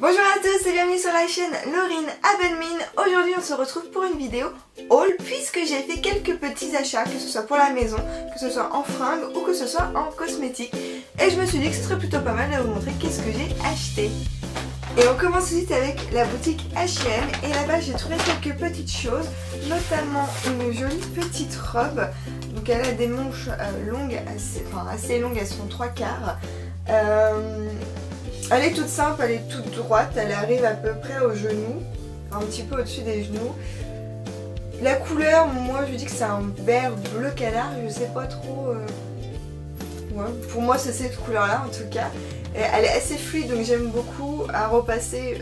Bonjour à tous et bienvenue sur la chaîne Laurine Abelmine. Aujourd'hui on se retrouve pour une vidéo haul puisque j'ai fait quelques petits achats, que ce soit pour la maison, que ce soit en fringues ou que ce soit en cosmétiques. Et je me suis dit que ce serait plutôt pas mal de vous montrer qu'est-ce que j'ai acheté. Et on commence tout de suite avec la boutique H&M et là-bas j'ai trouvé quelques petites choses, notamment une jolie petite robe. Donc elle a des manches longues, assez longues, elles sont 3/4. Elle est toute simple, elle est toute droite, elle arrive à peu près aux genoux, un petit peu au-dessus des genoux. La couleur, moi je dis que c'est un vert bleu canard, je sais pas trop. Ouais, pour moi c'est cette couleur là en tout cas. Et elle est assez fluide donc j'aime beaucoup. À repasser,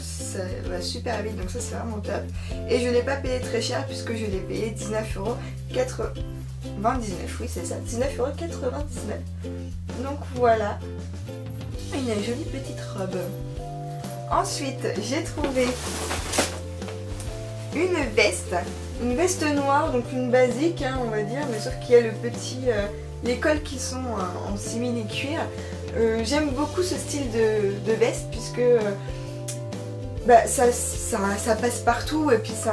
ça va super vite donc ça c'est vraiment top. Et je ne l'ai pas payé très cher puisque je l'ai payé 19,99€. Oui c'est ça, 19,99€. Donc voilà. Une jolie petite robe. Ensuite, j'ai trouvé une veste noire, donc une basique, hein, on va dire, mais sauf qu'il y a le petit, les cols qui sont en simili-cuir. J'aime beaucoup ce style de veste puisque ça passe partout et puis c'est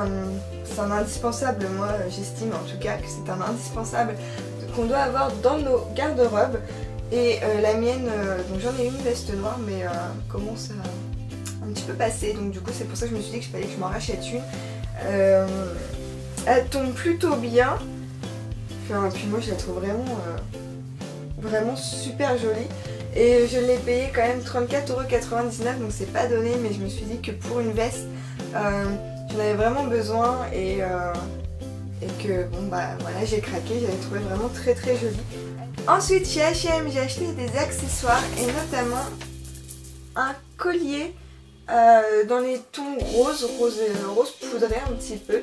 un indispensable. Moi, j'estime en tout cas que c'est un indispensable qu'on doit avoir dans nos garde-robes. Et la mienne, donc j'en ai une veste noire mais commence à un petit peu passer, donc du coup c'est pour ça que je me suis dit qu'il fallait que je m'en rachète une. Elle tombe plutôt bien, puis moi je la trouve vraiment super jolie. Et je l'ai payée quand même 34,99€, donc c'est pas donné, mais je me suis dit que pour une veste j'en avais vraiment besoin et que bon bah voilà, j'ai craqué, j'avais trouvé vraiment très jolie. Ensuite chez H&M j'ai acheté des accessoires et notamment un collier dans les tons rose poudré un petit peu.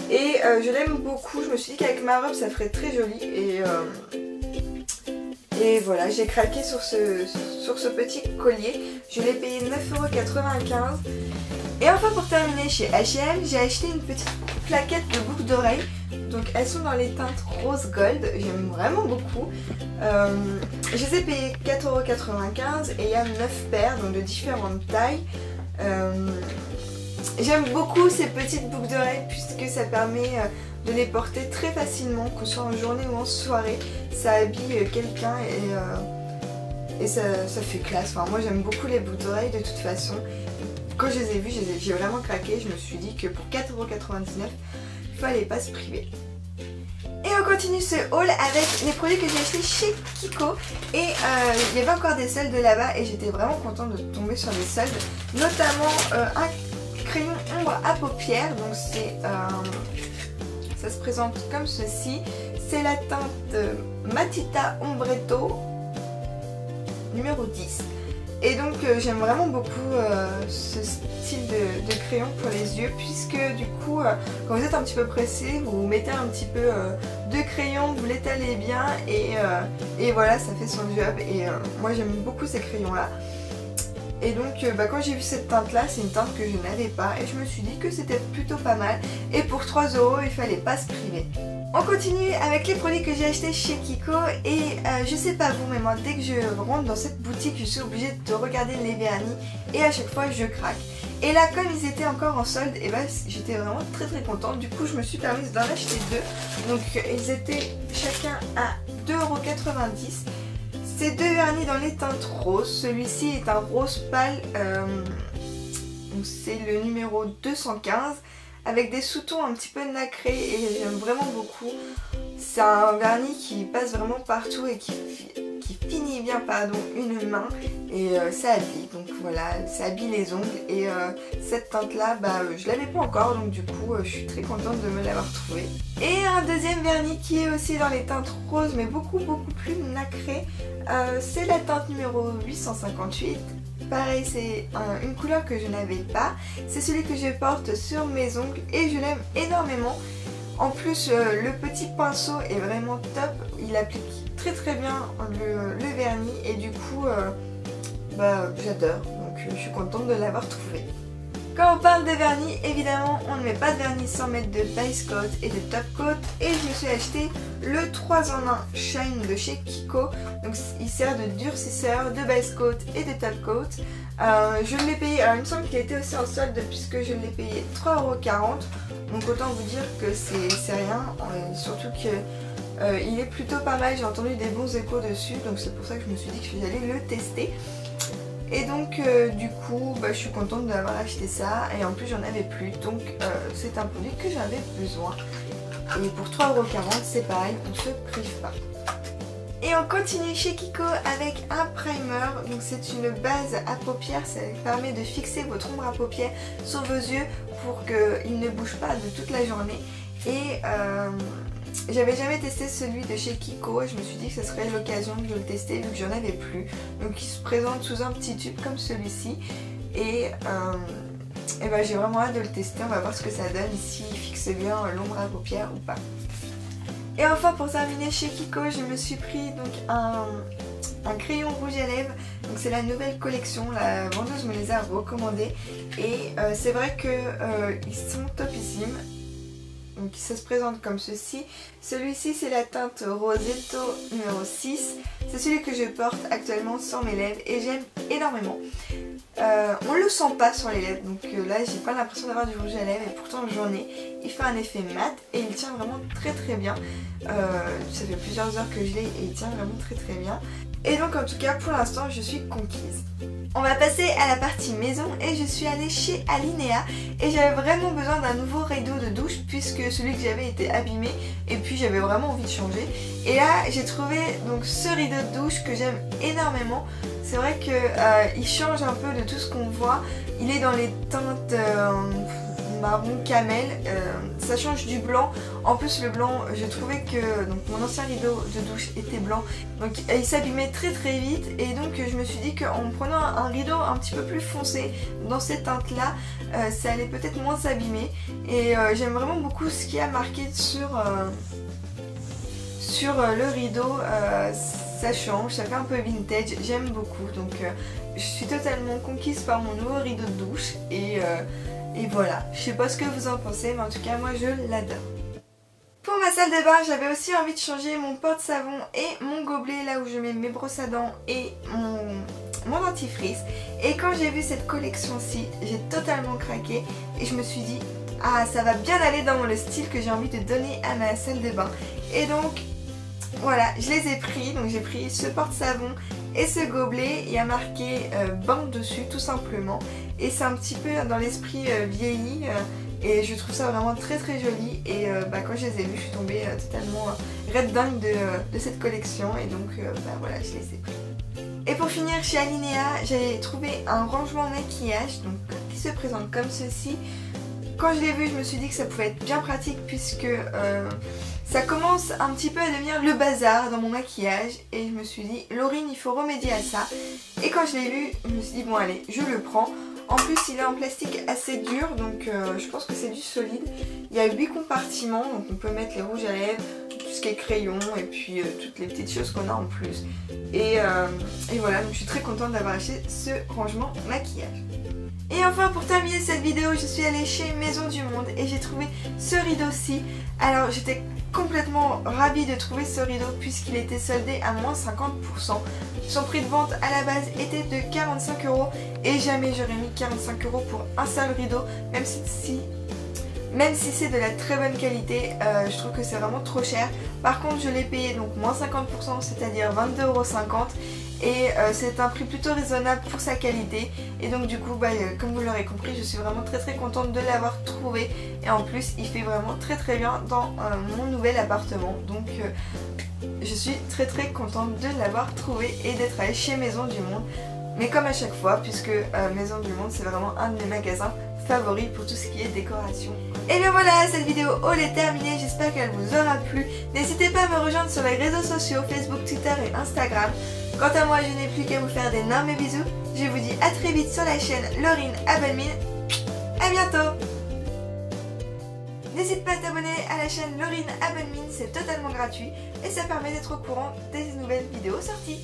Et je l'aime beaucoup, je me suis dit qu'avec ma robe ça ferait très joli et voilà, j'ai craqué sur ce petit collier. Je l'ai payé 9,95€. Et enfin pour terminer chez H&M j'ai acheté une petite plaquette de boucles d'oreilles. Donc elles sont dans les teintes rose gold, j'aime vraiment beaucoup. Je les ai payées 4,95€ et il y a 9 paires, donc de différentes tailles. J'aime beaucoup ces petites boucles d'oreilles puisque ça permet de les porter très facilement, que ce soit en journée ou en soirée. Ça habille quelqu'un et ça fait classe. Enfin, moi j'aime beaucoup les boucles d'oreilles de toute façon. Quand je les ai vues, j'ai vraiment craqué. Je me suis dit que pour 4,99€, il fallait pas se priver. Et on continue ce haul avec les produits que j'ai achetés chez Kiko. Et il y avait encore des soldes là-bas et j'étais vraiment contente de tomber sur des soldes. Notamment un crayon ombre à paupières. Donc ça se présente comme ceci. C'est la teinte Matita Ombretto numéro 10. Et donc j'aime vraiment beaucoup ce style de crayon pour les yeux puisque du coup quand vous êtes un petit peu pressé, vous mettez un petit peu de crayon, vous l'étalez bien et voilà, ça fait son job. Et moi j'aime beaucoup ces crayons là. Et donc quand j'ai vu cette teinte là, c'est une teinte que je n'avais pas et je me suis dit que c'était plutôt pas mal. Et pour 3€ il fallait pas se priver. On continue avec les produits que j'ai achetés chez Kiko et je sais pas vous mais moi dès que je rentre dans cette boutique je suis obligée de regarder les vernis et à chaque fois je craque. Et là comme ils étaient encore en solde, et ben j'étais vraiment très contente, du coup je me suis permise d'en acheter deux. Donc ils étaient chacun à 2,90€. C'est deux vernis dans les teintes roses, celui-ci est un rose pâle, donc c'est le numéro 215. Avec des sous-tons un petit peu nacrés et j'aime vraiment beaucoup. C'est un vernis qui passe vraiment partout et qui finit bien une main et ça habille. Donc voilà, ça habille les ongles et cette teinte là, je l'avais pas encore donc du coup je suis très contente de me l'avoir trouvée. Et un deuxième vernis qui est aussi dans les teintes roses mais beaucoup plus nacré, c'est la teinte numéro 858. Pareil, c'est une couleur que je n'avais pas. C'est celui que je porte sur mes ongles et je l'aime énormément. En plus, le petit pinceau est vraiment top. Il applique très bien le vernis et du coup, j'adore. Donc je suis contente de l'avoir trouvé. Quand on parle de vernis, évidemment on ne met pas de vernis sans mettre de base coat et de top coat. Et je me suis acheté le 3 en 1 Shine de chez Kiko. Donc il sert de durcisseur, de base coat et de top coat. Je l'ai payé, alors il me semble qu'il était aussi en solde puisque je l'ai payé 3,40 €. Donc autant vous dire que c'est rien, surtout que il est plutôt pas mal, j'ai entendu des bons échos dessus. Donc c'est pour ça que je me suis dit que j'allais le tester. Et donc du coup je suis contente d'avoir acheté ça et en plus j'en avais plus, donc c'est un produit que j'avais besoin. Et pour 3,40 € c'est pareil, on se prive pas. Et on continue chez Kiko avec un primer. Donc c'est une base à paupières, ça permet de fixer votre ombre à paupières sur vos yeux pour qu'il ne bouge pas de toute la journée. Et j'avais jamais testé celui de chez Kiko et je me suis dit que ce serait l'occasion de le tester vu que j'en avais plus. Donc il se présente sous un petit tube comme celui-ci et j'ai vraiment hâte de le tester. On va voir ce que ça donne, s'il fixe bien l'ombre à paupières ou pas. Et enfin pour terminer chez Kiko, je me suis pris donc un crayon rouge à lèvres. Donc c'est la nouvelle collection, la vendeuse me les a recommandés et c'est vrai qu'ils sont topissimes. Donc ça se présente comme ceci. Celui-ci c'est la teinte Rosetto numéro 6. C'est celui que je porte actuellement sur mes lèvres et j'aime énormément. On le sent pas sur les lèvres, donc là j'ai pas l'impression d'avoir du rouge à lèvres et pourtant j'en ai. Il fait un effet mat et il tient vraiment très bien. Ça fait plusieurs heures que je l'ai et il tient vraiment très bien. Et donc en tout cas pour l'instant je suis conquise. On va passer à la partie maison et je suis allée chez Alinea et j'avais vraiment besoin d'un nouveau rideau de douche puisque celui que j'avais était abîmé et puis j'avais vraiment envie de changer. Et là j'ai trouvé donc ce rideau de douche que j'aime énormément. C'est vrai qu'il change un peu de tout ce qu'on voit. Il est dans les teintes marron camel, ça change du blanc. En plus le blanc, je trouvais que donc, mon ancien rideau de douche était blanc, donc il s'abîmait très vite et donc je me suis dit qu'en prenant un rideau un petit peu plus foncé dans ces teintes là, ça allait peut-être moins s'abîmer. Et j'aime vraiment beaucoup ce qu'il y a marqué sur le rideau. Ça change, ça fait un peu vintage, j'aime beaucoup. Donc je suis totalement conquise par mon nouveau rideau de douche et voilà, je sais pas ce que vous en pensez mais en tout cas moi je l'adore. Pour ma salle de bain, j'avais aussi envie de changer mon porte-savon et mon gobelet là où je mets mes brosses à dents et mon dentifrice. Et quand j'ai vu cette collection-ci, j'ai totalement craqué et je me suis dit ah ça va bien aller dans le style que j'ai envie de donner à ma salle de bain. Et donc voilà, je les ai pris, donc j'ai pris ce porte-savon et ce gobelet. Il y a marqué bain dessus tout simplement et c'est un petit peu dans l'esprit vieilli et je trouve ça vraiment très joli. Et quand je les ai vus, je suis tombée totalement red dingue de cette collection et donc voilà, je les ai pris. Et pour finir, chez Alinea, j'ai trouvé un rangement maquillage donc, qui se présente comme ceci. Quand je l'ai vu, je me suis dit que ça pouvait être bien pratique puisque ça commence un petit peu à devenir le bazar dans mon maquillage et je me suis dit Laurine, il faut remédier à ça. Et quand je l'ai vu, je me suis dit bon allez, je le prends. En plus il est en plastique assez dur donc je pense que c'est du solide. Il y a 8 compartiments donc on peut mettre les rouges à lèvres, tout ce qui est crayon et puis toutes les petites choses qu'on a en plus. Et voilà, donc je suis très contente d'avoir acheté ce rangement maquillage. Et enfin pour terminer cette vidéo, je suis allée chez Maison du Monde et j'ai trouvé ce rideau-ci. Alors j'étais complètement ravie de trouver ce rideau puisqu'il était soldé à moins 50%. Son prix de vente à la base était de 45 € et jamais j'aurais mis 45 € pour un seul rideau, même si c'est de la très bonne qualité, je trouve que c'est vraiment trop cher. Par contre je l'ai payé donc moins 50%, c'est-à-dire 22,50 € et c'est un prix plutôt raisonnable pour sa qualité. Et donc du coup comme vous l'aurez compris, je suis vraiment très contente de l'avoir trouvé. Et en plus il fait vraiment très bien dans mon nouvel appartement. Donc je suis très contente de l'avoir trouvé et d'être allée chez Maison du Monde. Mais comme à chaque fois, puisque Maison du Monde c'est vraiment un de mes magasins favoris pour tout ce qui est décoration. Et bien voilà, cette vidéo haul est terminée, j'espère qu'elle vous aura plu. N'hésitez pas à me rejoindre sur les réseaux sociaux, Facebook, Twitter et Instagram. Quant à moi, je n'ai plus qu'à vous faire d'énormes bisous. Je vous dis à très vite sur la chaîne Laurine Abelmine. À bientôt. N'hésite pas à t'abonner à la chaîne Laurine Abelmine, c'est totalement gratuit et ça permet d'être au courant des nouvelles vidéos sorties.